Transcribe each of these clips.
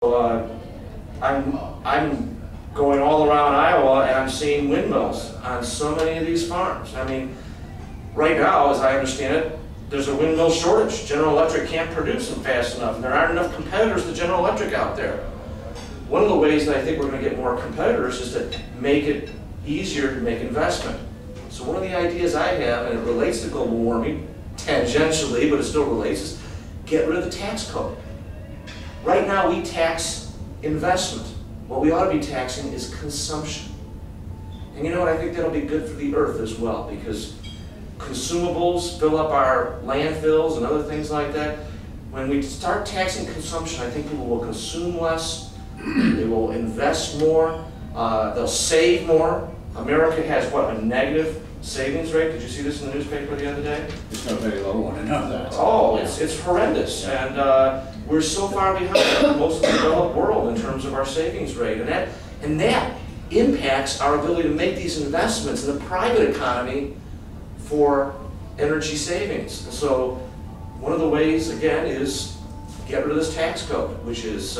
I'm going all around Iowa and I'm seeing windmills on so many of these farms. I mean, right now, as I understand it, there's a windmill shortage. General Electric can't produce them fast enough, and there aren't enough competitors to General Electric out there. One of the ways that I think we're going to get more competitors is to make it easier to make investment. So one of the ideas I have, and it relates to global warming, tangentially, but it still relates, is get rid of the tax code. Right now we tax investment. What we ought to be taxing is consumption. And you know what, I think that'll be good for the earth as well, because consumables fill up our landfills and other things like that. When we start taxing consumption, I think people will consume less, they will invest more, they'll save more. America has, what, a negative savings rate? Did you see this in the newspaper the other day? It's not a very low one, I know that. Oh, it's horrendous. Yeah. And we're so far behind most of the developed world in terms of our savings rate. And that impacts our ability to make these investments in the private economy for energy savings. And so one of the ways, again, is get rid of this tax code, which is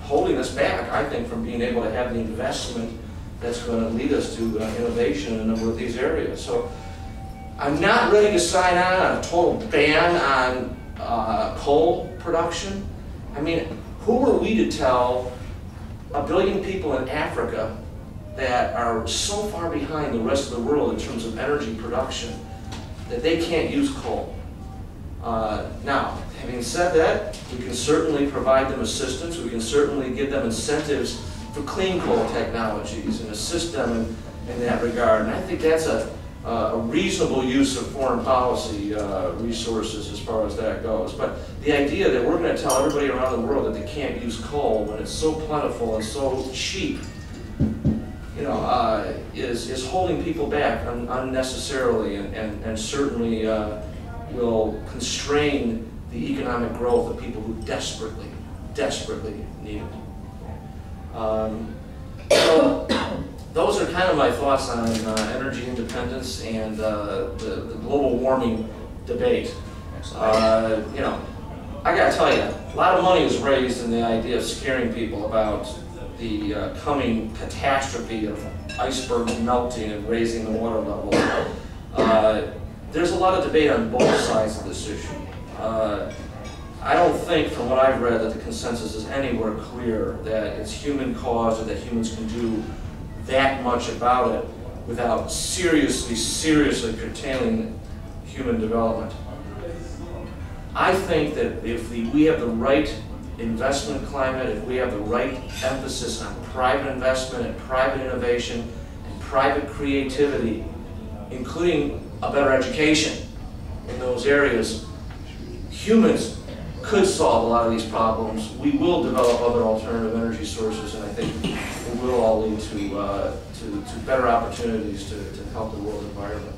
holding us back, I think, from being able to have the investment that's going to lead us to innovation in a number of these areas. So I'm not ready to sign on a total ban on coal production. I mean, who are we to tell a billion people in Africa that are so far behind the rest of the world in terms of energy production that they can't use coal? Now, having said that, we can certainly provide them assistance. We can certainly give them incentives for clean coal technologies and assist them in that regard. And I think that's a reasonable use of foreign policy resources as far as that goes. But the idea that we're going to tell everybody around the world that they can't use coal when it's so plentiful and so cheap, you know, is holding people back unnecessarily, and certainly will constrain the economic growth of people who desperately, desperately need it. So those are kind of my thoughts on energy independence and the global warming debate. You know, I got to tell you, a lot of money is raised in the idea of scaring people about the coming catastrophe of icebergs melting and raising the water level. There's a lot of debate on both sides of this issue. I don't think, from what I've read, that the consensus is anywhere clear that it's human caused or that humans can do that much about it without seriously curtailing human development. I think that if we have the right investment climate, if we have the right emphasis on private investment and private innovation and private creativity, including a better education in those areas, humans could solve a lot of these problems. We will develop other alternative energy sources, and I think it will all lead to better opportunities to help the world environment.